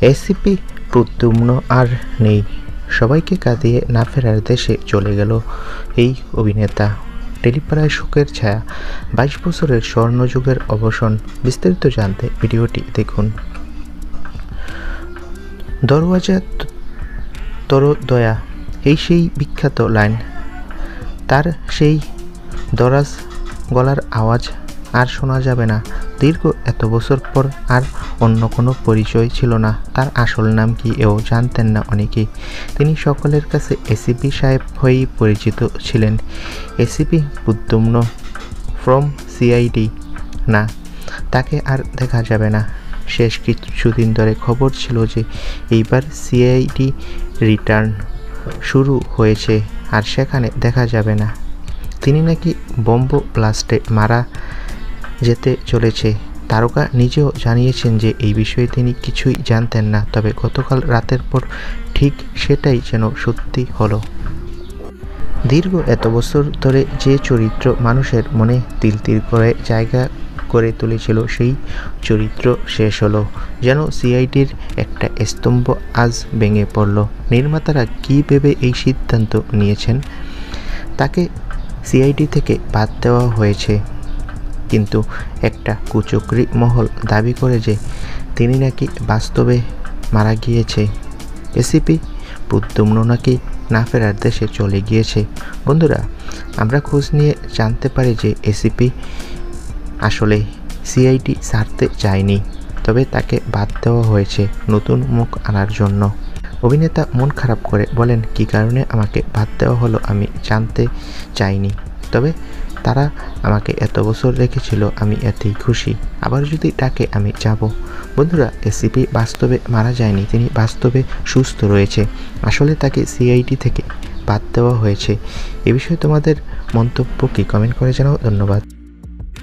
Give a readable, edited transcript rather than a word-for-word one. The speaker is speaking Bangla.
এসিপি প্রদ্যুম্ন আর নেই, সবাইকে কাঁদিয়ে না ফেরার দেশে চলে গেল এই অভিনেতা। টেলিপাড়ায় শোকের ছায়া, 22 বছরের স্বর্ণযুগের অবসান। বিস্তারিত জানতে ভিডিওটি দেখুন। দরওয়াজা তোর দয়া, এই সেই বিখ্যাত লাইন। তার সেই দরাজ গলার আওয়াজ আর শোনা যাবে না। দীর্ঘ এত বছর পর আর অন্য কোনো পরিচয় ছিল না। তার আসল নাম কি এও জানতেন না অনেকেই। তিনি সকলের কাছে এসিপি সাহেব হয়েই পরিচিত ছিলেন। ACP Pradyumna from CID. না, তাকে আর দেখা যাবে না। শেষ কিছুদিন ধরে খবর ছিল যে এইবার সিআইডি রিটার্ন শুরু হয়েছে, আর সেখানে দেখা যাবে না। তিনি নাকি বম্ব ব্লাস্টে মারা যেতে চলেছে। তারকা নিজেও জানিয়েছেন যে এই বিষয়ে তিনি কিছুই জানতেন না, তবে গতকাল রাতের পর ঠিক সেটাই যেন সত্যি হলো। দীর্ঘ এত বছর ধরে যে চরিত্র মানুষের মনে তিল তিল করে জায়গা করে তুলেছিল, সেই চরিত্র শেষ হলো। যেন সিআইডির একটা স্তম্ভ আজ ভেঙে পড়ল। নির্মাতারা কী ভেবে এই সিদ্ধান্ত নিয়েছেন? তাকে সিআইডি থেকে বাদ দেওয়া হয়েছে, কিন্তু একটা কুচক্রী মহল দাবি করে যে তিনি নাকি বাস্তবে মারা গিয়েছে। এসিপি প্রদ্যুম্ন নাকি না ফেরার দেশে চলে গিয়েছে। বন্ধুরা, আমরা খোঁজ নিয়ে জানতে পারি যে এসিপি আসলে সিআইডি ছাড়তে চায়নি, তবে তাকে বাদ দেওয়া হয়েছে নতুন মুখ আনার জন্য। অভিনেতা মন খারাপ করে বলেন, কী কারণে আমাকে বাদ দেওয়া হলো আমি জানতে চাইনি, তবে তারা আমাকে এত বছর রেখেছিল, আমি এতেই খুশি। আবার যদি ডাকে আমি যাব। বন্ধুরা, এসিপি বাস্তবে মারা যায়নি, তিনি বাস্তবে সুস্থ রয়েছে। আসলে তাকে সিআইডি থেকে বাদ দেওয়া হয়েছে। এ বিষয়ে তোমাদের মন্তব্য কি? কমেন্ট করে জানাও। ধন্যবাদ।